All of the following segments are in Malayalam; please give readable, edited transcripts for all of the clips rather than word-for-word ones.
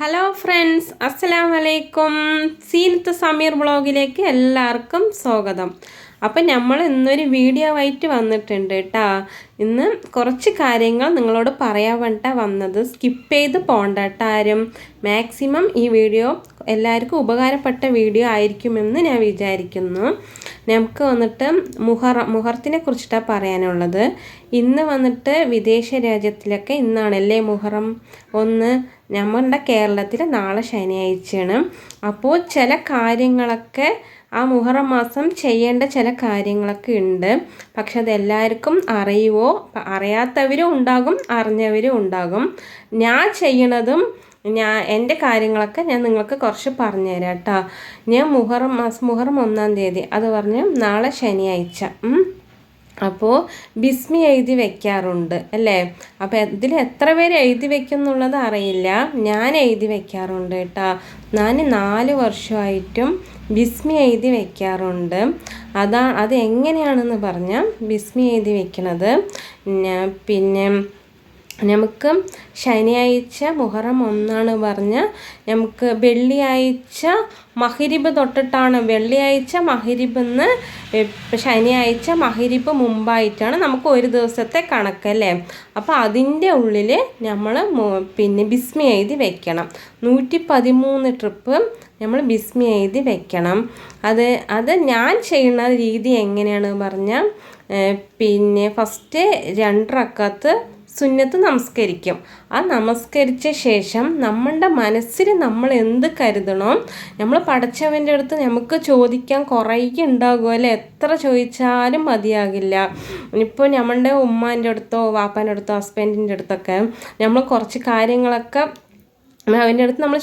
ഹലോ ഫ്രണ്ട്സ്, അസ്സലാമു അലൈക്കും. സീനത്ത് സമീർ വ്ളോഗിലേക്ക് എല്ലാവർക്കും സ്വാഗതം. അപ്പം നമ്മൾ ഇന്നൊരു വീഡിയോ ആയിട്ട് വന്നിട്ടുണ്ട് കേട്ടോ. ഇന്ന് കുറച്ച് കാര്യങ്ങൾ നിങ്ങളോട് പറയാൻ വേണ്ടിയിട്ടാണ് വന്നത്. സ്കിപ്പ് ചെയ്ത് പോകണ്ട കേട്ടോ ആരും. മാക്സിമം ഈ വീഡിയോ എല്ലാവർക്കും ഉപകാരപ്പെട്ട വീഡിയോ ആയിരിക്കുമെന്ന് ഞാൻ വിചാരിക്കുന്നു. നമുക്ക് വന്നിട്ട് മുഹറത്തിനെ കുറിച്ചിട്ടാണ് പറയാനുള്ളത്. ഇന്ന് വന്നിട്ട് വിദേശ രാജ്യത്തിലൊക്കെ ഇന്നാണല്ലേ മുഹറം 1. നമ്മളുടെ കേരളത്തിൽ നാളെ ശനിയാഴ്ചയാണ്. അപ്പോൾ ചില കാര്യങ്ങളൊക്കെ ആ മുഹറം മാസം ചെയ്യേണ്ട ചില കാര്യങ്ങളൊക്കെ ഉണ്ട്. പക്ഷെ അതെല്ലാവർക്കും അറിയുമോ? അറിയാത്തവരും ഉണ്ടാകും, അറിഞ്ഞവരും ഉണ്ടാകും. ഞാൻ ചെയ്യണതും എൻ്റെ കാര്യങ്ങളൊക്കെ ഞാൻ നിങ്ങൾക്ക് കുറച്ച് പറഞ്ഞുതരാം കേട്ടോ. ഞാൻ മുഹറം 1-ാം തീയതി, അത് പറഞ്ഞ് നാളെ ശനിയാഴ്ച, അപ്പോൾ ബിസ്മി എഴുതി വെക്കാറുണ്ട് അല്ലേ? അപ്പോൾ ഇതിൽ എത്ര പേര് എഴുതി വെക്കും എന്നുള്ളത് അറിയില്ല. ഞാൻ എഴുതി വെക്കാറുണ്ട് കേട്ടോ. ഞാൻ 4 വർഷമായിട്ടും ബിസ്മി എഴുതി വെക്കാറുണ്ട്. അത് എങ്ങനെയാണെന്ന് പറഞ്ഞാൽ ബിസ്മി എഴുതി വെക്കണത്, പിന്നെ നമുക്ക് ശനിയാഴ്ച മുഹറം 1 പറഞ്ഞാൽ നമുക്ക് വെള്ളിയാഴ്ച മഗ്‌രിബ് തൊട്ടിട്ടാണ്. വെള്ളിയാഴ്ച മഗ്‌രിബിന്ന് ശനിയാഴ്ച മഗ്‌രിബ് മുമ്പായിട്ടാണ് നമുക്ക് ഒരു ദിവസത്തെ കണക്കല്ലേ. അപ്പോൾ അതിൻ്റെ ഉള്ളിൽ നമ്മൾ പിന്നെ ബിസ്മി എഴുതി വെക്കണം. 113 ട്രിപ്പ് നമ്മൾ ബിസ്മി എഴുതി വെക്കണം. അത് ഞാൻ ചെയ്യുന്ന രീതി എങ്ങനെയാണെന്ന് പറഞ്ഞാൽ, പിന്നെ ഫസ്റ്റ് 2 റക്അത്ത് സുന്നത്ത് നമസ്കരിക്കും. ആ നമസ്കരിച്ച ശേഷം നമ്മളുടെ മനസ്സിൽ നമ്മൾ എന്ത് കരുതണോ, നമ്മൾ പടച്ചവൻ്റെ അടുത്ത് നമുക്ക് ചോദിക്കാൻ കുറേ ഉണ്ടാകുമല്ലേ. എത്ര ചോദിച്ചാലും മതിയാകില്ല. ഇപ്പോൾ നമ്മളുടെ ഉമ്മാൻ്റെ അടുത്തോ വാപ്പാൻ്റെ അടുത്തോ ഹസ്ബൻഡിൻ്റെ അടുത്തൊക്കെ നമ്മൾ കുറച്ച് കാര്യങ്ങളൊക്കെ അവൻ്റെ അടുത്ത് നമ്മൾ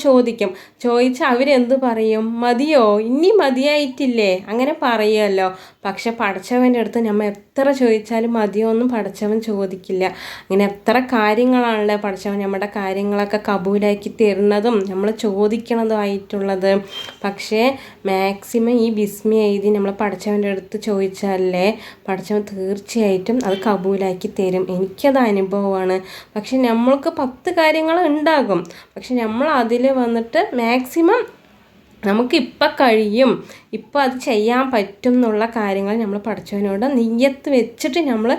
ചോദിച്ചാൽ അവരെന്ത് പറയും? മതിയോ, ഇനി മതിയായിട്ടില്ലേ, അങ്ങനെ പറയുമല്ലോ. പക്ഷെ പടച്ചവൻ്റെ അടുത്ത് നമ്മൾ എത്ര ചോദിച്ചാലും മതിയോ ഒന്നും പടച്ചവൻ ചോദിക്കില്ല. അങ്ങനെ എത്ര കാര്യങ്ങളാണല്ലേ പടച്ചവൻ നമ്മുടെ കാര്യങ്ങളൊക്കെ കബൂലാക്കി തരുന്നതും നമ്മൾ ചോദിക്കണതുമായിട്ടുള്ളത്. പക്ഷേ മാക്സിമം ഈ ബിസ്മി എഴുതി നമ്മൾ പടച്ചവൻ്റെ അടുത്ത് ചോദിച്ചാലേ പടച്ചവൻ തീർച്ചയായിട്ടും അത് കബൂലാക്കി തരും. എനിക്കത് അനുഭവമാണ്. പക്ഷെ നമ്മൾക്ക് 10 കാര്യങ്ങൾ ഉണ്ടാകും. പക്ഷെ നമ്മൾ അതിൽ വന്നിട്ട് മാക്സിമം നമുക്കിപ്പം കഴിയും, ഇപ്പം അത് ചെയ്യാൻ പറ്റും എന്നുള്ള കാര്യങ്ങൾ നമ്മൾ പടച്ചവനോട് നിയ്യത്ത് വെച്ചിട്ട് നമ്മൾ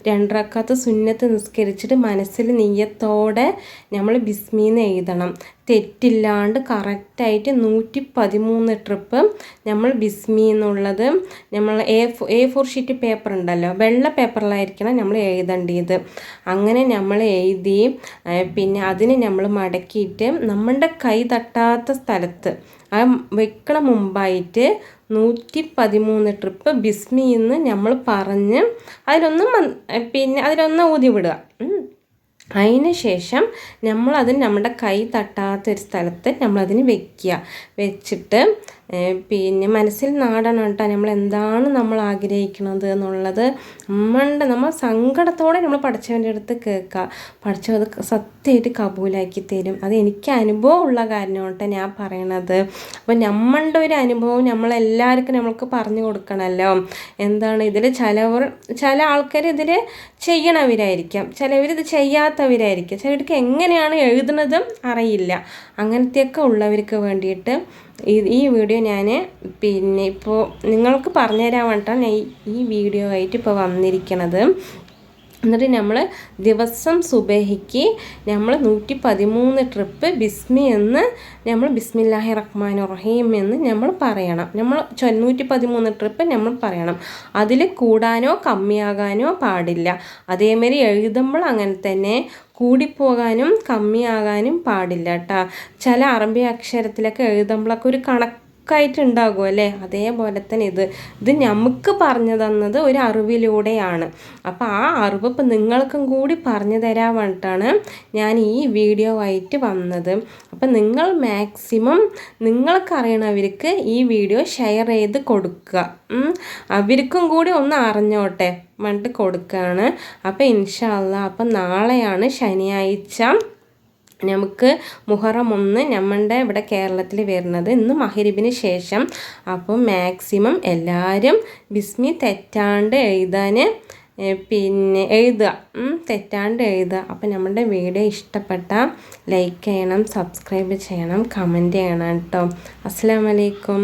2 റക്അത്ത് സുന്നത്ത് നിസ്കരിച്ചിട്ട് മനസ്സിൽ നിയ്യത്തോടെ നമ്മൾ ബിസ്മീന്ന് എഴുതണം. തെറ്റില്ലാണ്ട് കറക്റ്റായിട്ട് 113 ട്രിപ്പ് നമ്മൾ ബിസ്മി എന്നുള്ളത് നമ്മൾ A4 ഷീറ്റ് പേപ്പർ ഉണ്ടല്ലോ, വെള്ള പേപ്പറിലായിരിക്കണം നമ്മൾ എഴുതേണ്ടത്. അങ്ങനെ നമ്മൾ എഴുതി പിന്നെ അതിന് നമ്മൾ മടക്കിയിട്ട് നമ്മളുടെ കൈ തട്ടാത്ത സ്ഥലത്ത് ആ വെക്കണ മുമ്പായിട്ട് 113 ട്രിപ്പ് ബിസ്മിന്ന് നമ്മൾ പറഞ്ഞ് അതിലൊന്ന് ഊതി വിടുക. അതിന് ശേഷം നമ്മുടെ കൈ തട്ടാത്തൊരു സ്ഥലത്ത് നമ്മളതിന് വെച്ചിട്ട് പിന്നെ മനസ്സിൽ നാടണം കേട്ടോ നമ്മൾ എന്താണ് നമ്മൾ ആഗ്രഹിക്കുന്നത് എന്നുള്ളത്. നമ്മൾ സങ്കടത്തോടെ നമ്മൾ പഠിച്ചവൻ്റെ അടുത്ത് കേൾക്കുക. പഠിച്ചത് അത് സത്യമായിട്ട് കബൂലാക്കി തരും. അത് എനിക്ക് അനുഭവം ഉള്ള കാരണം കേട്ടോ ഞാൻ പറയണത്. അപ്പോൾ നമ്മളുടെ ഒരു അനുഭവം നമ്മളെല്ലാവർക്കും നമ്മൾക്ക് പറഞ്ഞു കൊടുക്കണമല്ലോ. എന്താണ് ഇതിൽ ചില ആൾക്കാർ ഇതിൽ ചെയ്യണവരായിരിക്കാം, ചിലവരിത് ചെയ്യാത്തവരായിരിക്കും, ചിലർക്ക് എങ്ങനെയാണ് എഴുതുന്നതും അറിയില്ല. അങ്ങനത്തെയൊക്കെ ഉള്ളവർക്ക് വേണ്ടിയിട്ട് ഈ വീഡിയോ ഞാൻ പിന്നെ ഇപ്പോൾ നിങ്ങൾക്ക് പറഞ്ഞുതരാൻ വേണ്ടിയിട്ടാണ് ഞാൻ ഈ വീഡിയോ ആയിട്ട് ഇപ്പോൾ വന്നിരിക്കുന്നത്. എന്നിട്ട് നമ്മൾ ദിവസം സുബഹിക്ക് നമ്മൾ 113 ട്രിപ്പ് ബിസ്മി എന്ന് നമ്മൾ ബിസ്മില്ലാഹി റഹ്മാൻ റഹീം എന്ന് നമ്മൾ പറയണം. നമ്മൾ 113 ട്രിപ്പ് നമ്മൾ പറയണം. അതിൽ കൂടാനോ കമ്മിയാകാനോ പാടില്ല. അതേമാതിരി എഴുതുമ്പോൾ അങ്ങനെ തന്നെ കൂടിപ്പോകാനും കമ്മിയാകാനും പാടില്ല കേട്ടോ. ചില അറബി അക്ഷരത്തിലൊക്കെ എഴുതുമ്പോഴൊക്കെ ഒരു കണക്കായിട്ടുണ്ടാകും അല്ലേ. അതേപോലെ തന്നെ ഇത് നമുക്ക് പറഞ്ഞു തന്നത് ഒരു അറിവിലൂടെയാണ്. അപ്പോൾ ആ അറിവ് ഇപ്പം നിങ്ങൾക്കും കൂടി പറഞ്ഞു തരാൻ വേണ്ടിയിട്ടാണ് ഞാൻ ഈ വീഡിയോ ആയിട്ട് വന്നത്. അപ്പം നിങ്ങൾ മാക്സിമം നിങ്ങൾക്കറിയണവർക്ക് ഈ വീഡിയോ ഷെയർ ചെയ്ത് കൊടുക്കുക. അവർക്കും കൂടി ഒന്ന് അറിഞ്ഞോട്ടെ വേണ്ടിയിട്ട് കൊടുക്കുകയാണ്. അപ്പോൾ ഇൻഷാ അല്ലാഹ് അപ്പം നാളെയാണ് ശനിയാഴ്ച നമുക്ക് മുഹറം 1 നമ്മളുടെ ഇവിടെ കേരളത്തിൽ വരുന്നത് ഇന്ന് മഗ്‌രിബിന് ശേഷം. അപ്പോൾ മാക്സിമം എല്ലാവരും ബിസ്മി തെറ്റാണ്ട് എഴുതാൻ പിന്നെ എഴുതുക, തെറ്റാണ്ട് എഴുതുക. അപ്പം നമ്മുടെ വീഡിയോ ഇഷ്ടപ്പെട്ട ലൈക്ക് ചെയ്യണം, സബ്സ്ക്രൈബ് ചെയ്യണം, കമൻറ്റ് ചെയ്യണം കേട്ടോ. അസ്സലാമു അലൈക്കും.